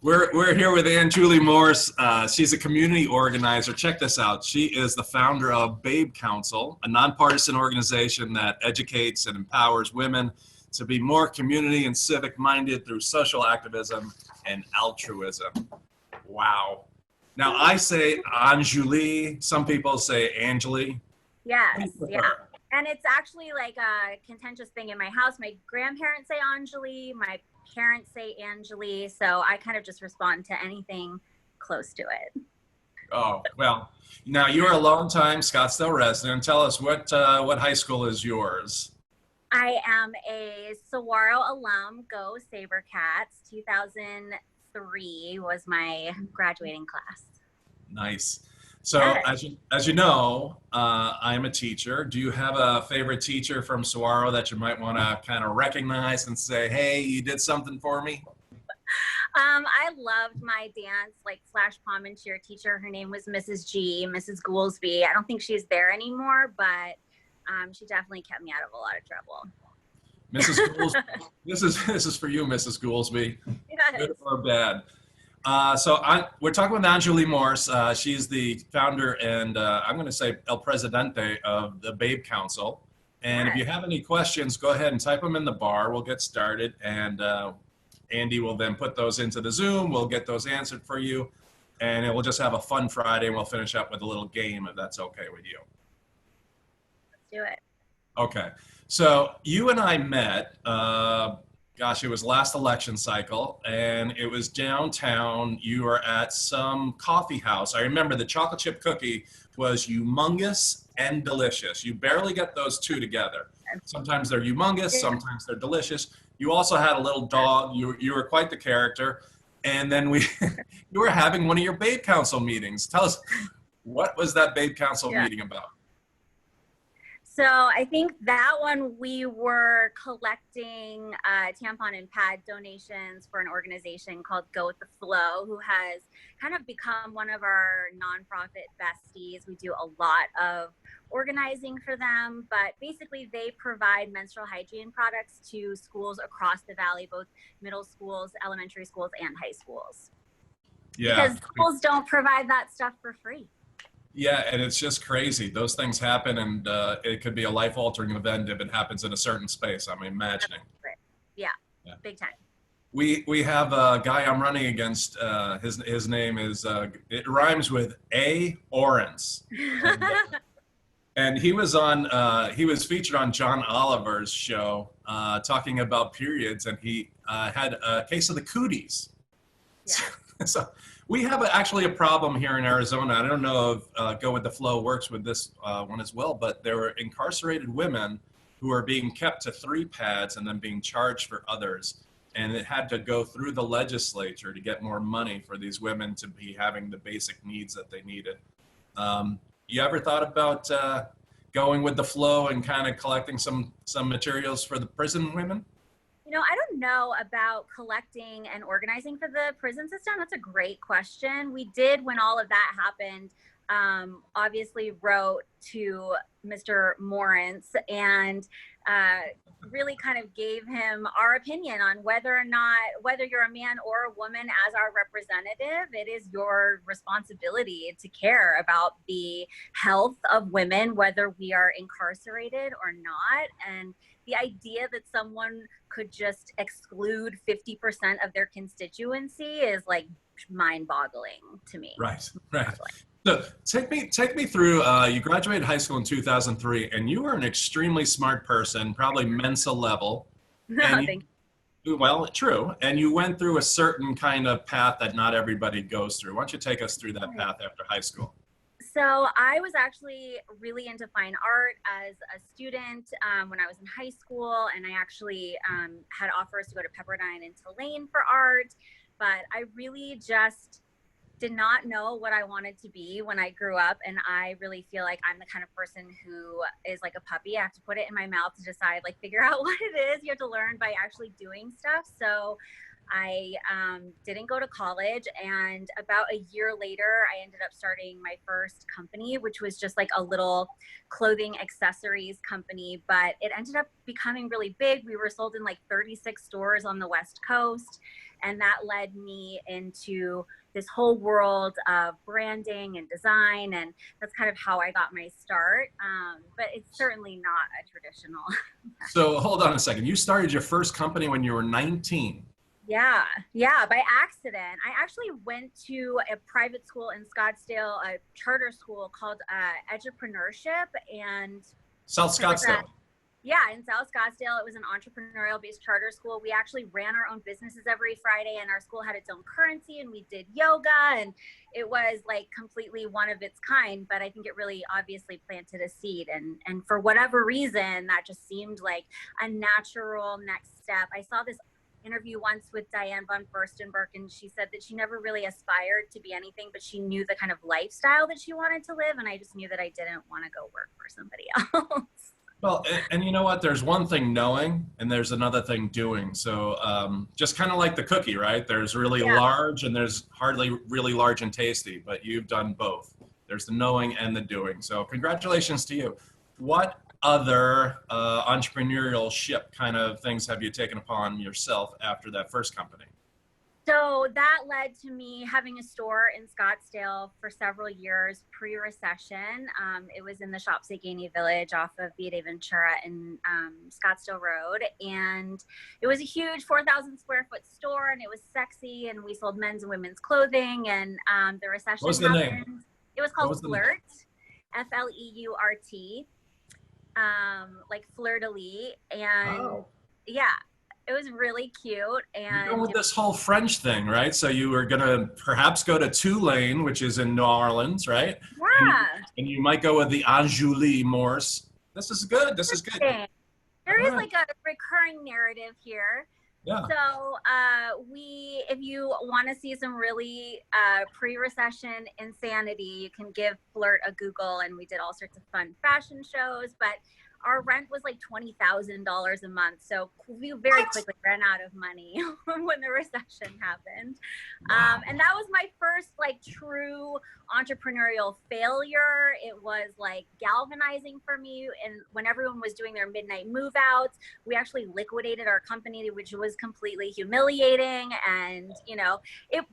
We're here with Anjuli Morse. She's a community organizer. Check this out. She is the founder of Babe Council, a nonpartisan organization that educates and empowers women to be more community and civic minded through social activism and altruism. Wow. Now I say Anjuli. Some people say Anjuli. Yes, yeah. And it's actually like a contentious thing in my house. My grandparents say Anjali, my parents say Anjali, so I kind of just respond to anything close to it. Oh, well, now you're a longtime Scottsdale resident. Tell us what high school is yours? I am a Saguaro alum. Go SaberCats. 2003 was my graduating class. Nice. So Yes. as you know, I'm a teacher. Do you have a favorite teacher from Saguaro that you might want to kind of recognize and say, hey, you did something for me? I loved my dance, like slash pom and cheer teacher. Her name was Mrs. G, Mrs. Goolsby. I don't think she's there anymore, but she definitely kept me out of a lot of trouble. Mrs. Goolsby, this is for you, Mrs. Goolsby. Yes. Good or bad? We're talking with Anjuli Morse. She's the founder and I'm going to say El Presidente of the Babe Council. And if you have any questions, go ahead and type them in the bar. We'll get started. And Andy will then put those into the Zoom. We'll get those answered for you. And we'll just have a fun Friday. And we'll finish up with a little game if that's okay with you. Let's do it. Okay. So you and I met, it was last election cycle, and it was downtown. You were at some coffee house. I remember the chocolate chip cookie was humongous and delicious. You barely get those two together. Sometimes they're humongous, sometimes they're delicious. You also had a little dog. You were quite the character. And then you were having one of your Babe Council meetings. Tell us, what was that Babe Council meeting about? So I think that one we were collecting tampon and pad donations for an organization called Go With The Flow, who has kind of become one of our nonprofit besties. We do a lot of organizing for them, but basically they provide menstrual hygiene products to schools across the valley, both middle schools, elementary schools, and high schools. Yeah. Because schools don't provide that stuff for free. Yeah, and it's just crazy. Those things happen, and it could be a life-altering event if it happens in a certain space. I'm imagining. Yeah, big time. We have a guy I'm running against. His name is it rhymes with A. Orens, and he was featured on John Oliver's show talking about periods, and he had a case of the cooties. Yeah. So we have actually a problem here in Arizona. I don't know if Go With The Flow works with this one as well, but there were incarcerated women who are being kept to 3 pads and then being charged for others. And it had to go through the legislature to get more money for these women to be having the basic needs that they needed. You ever thought about going with the flow and kind of collecting some materials for the prison women? You know, I don't know about collecting and organizing for the prison system. That's a great question. We did, when all of that happened, obviously wrote to Mr. Morse and really kind of gave him our opinion on whether you're a man or a woman as our representative, it is your responsibility to care about the health of women, whether we are incarcerated or not. And the idea that someone could just exclude 50% of their constituency is like mind-boggling to me. Right. So take me through, you graduated high school in 2003, and you were an extremely smart person, probably Mensa level. Thank you. Well, true. And you went through a certain kind of path that not everybody goes through. Why don't you take us through that path after high school? So I was actually really into fine art as a student when I was in high school, and I actually had offers to go to Pepperdine and Tulane for art, but I really just did not know what I wanted to be when I grew up, and I really feel like I'm the kind of person who is like a puppy. I have to put it in my mouth to decide, like, figure out what it is. You have to learn by actually doing stuff. So I didn't go to college, and about a year later, I ended up starting my first company, which was just like a little clothing accessories company, but it ended up becoming really big. We were sold in like 36 stores on the West Coast, and that led me into this whole world of branding and design, and that's kind of how I got my start. But it's certainly not a traditional. So hold on a second. You started your first company when you were 19. Yeah, yeah, by accident. I actually went to a private school in Scottsdale, a charter school called Edupreneurship, and South it was Scottsdale. yeah, in South Scottsdale. It was an entrepreneurial based charter school. We actually ran our own businesses every Friday, and our school had its own currency, and we did yoga, and it was like completely one of its kind. But I think it really obviously planted a seed, and for whatever reason, that just seemed like a natural next step. I saw this interview once with Diane von Furstenberg, and she said that she never really aspired to be anything, but she knew the kind of lifestyle that she wanted to live, and I just knew that I didn't want to go work for somebody else. Well, and you know what? There's one thing knowing, and there's another thing doing. So just kind of like the cookie, right? There's really Yeah. large, and there's hardly really large and tasty, but you've done both. There's the knowing and the doing. So congratulations to you. What other entrepreneurial ship kind of things have you taken upon yourself after that first company? So that led to me having a store in Scottsdale for several years pre-recession. It was in the Shops at Gainey Village off of Via de Ventura and Scottsdale Road. And it was a huge 4,000 square foot store, and it was sexy, and we sold men's and women's clothing, and the recession What was the happened. name? It was What called was the name? Flirt, Fleurt, like fleur-de-lis. And Oh, yeah, it was really cute. you're going And with this whole French thing, right? So you were going to perhaps go to Tulane, which is in New Orleans, right? And, yeah. and you might go with the Anjuli Morse. This is good. This is good. There All is right. like a recurring narrative here. Yeah. So if you want to see some really pre-recession insanity, you can give Flirt a Google, and we did all sorts of fun fashion shows. But our rent was like $20,000 a month, so we very What? quickly ran out of money when the recession happened. Wow. And that was my first like true entrepreneurial failure. It was like galvanizing for me, and when everyone was doing their midnight move outs, we actually liquidated our company, which was completely humiliating. And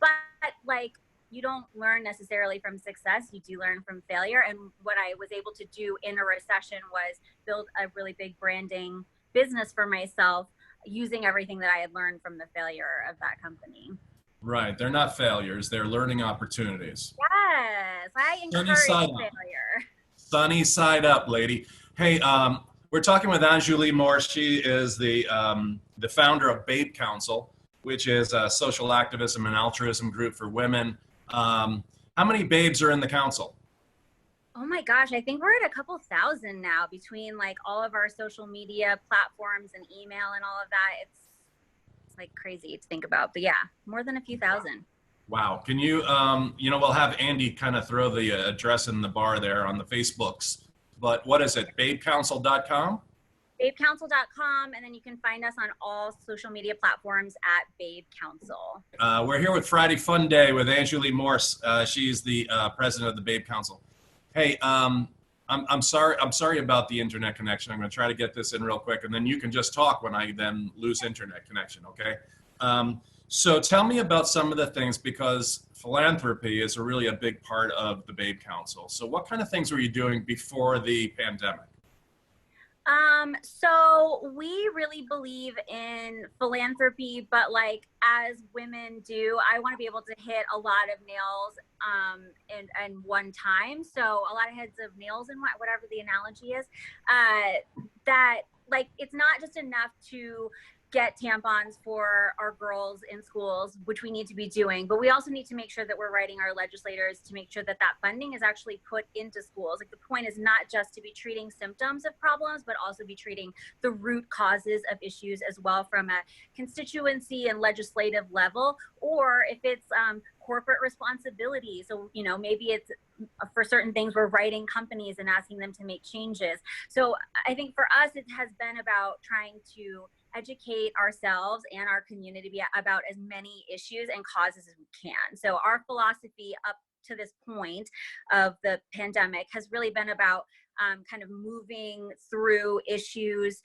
but like, you don't learn necessarily from success, you do learn from failure. And what I was able to do in a recession was build a really big branding business for myself using everything that I had learned from the failure of that company. Right. They're not failures. They're learning opportunities. Yes, I Sunny encourage side up. failure. Sunny side up, lady. Hey, we're talking with Anjuli Morse. She is the founder of Babe Council, which is a social activism and altruism group for women. How many babes are in the council? Oh my gosh, I think we're at a couple thousand now between like all of our social media platforms and email and all of that. It's like crazy to think about, but yeah, more than a few thousand. Wow. Can you, we'll have Andy kind of throw the address in the bar there on the Facebooks. But what is it? Babecouncil.com? Babecouncil.com, and then you can find us on all social media platforms at Babe Council. We're here with Friday Fun Day with Anjuli Morse. She's the president of the Babe Council. Hey, I'm sorry about the internet connection. I'm going to try to get this in real quick, and then you can just talk when I then lose internet connection. Okay. So tell me about some of the things, because philanthropy is really a big part of the Babe Council. So what kind of things were you doing before the pandemic? So we really believe in philanthropy, but like as women do, I want to be able to hit a lot of nails in one time. So a lot of heads of nails, and whatever the analogy is, that like it's not just enough to get tampons for our girls in schools, which we need to be doing, but we also need to make sure that we're writing our legislators to make sure that that funding is actually put into schools. Like the point is not just to be treating symptoms of problems, but also be treating the root causes of issues as well from a constituency and legislative level, or if it's corporate responsibility. So, maybe it's for certain things we're writing companies and asking them to make changes. So I think for us, it has been about trying to educate ourselves and our community about as many issues and causes as we can. So our philosophy up to this point of the pandemic has really been about kind of moving through issues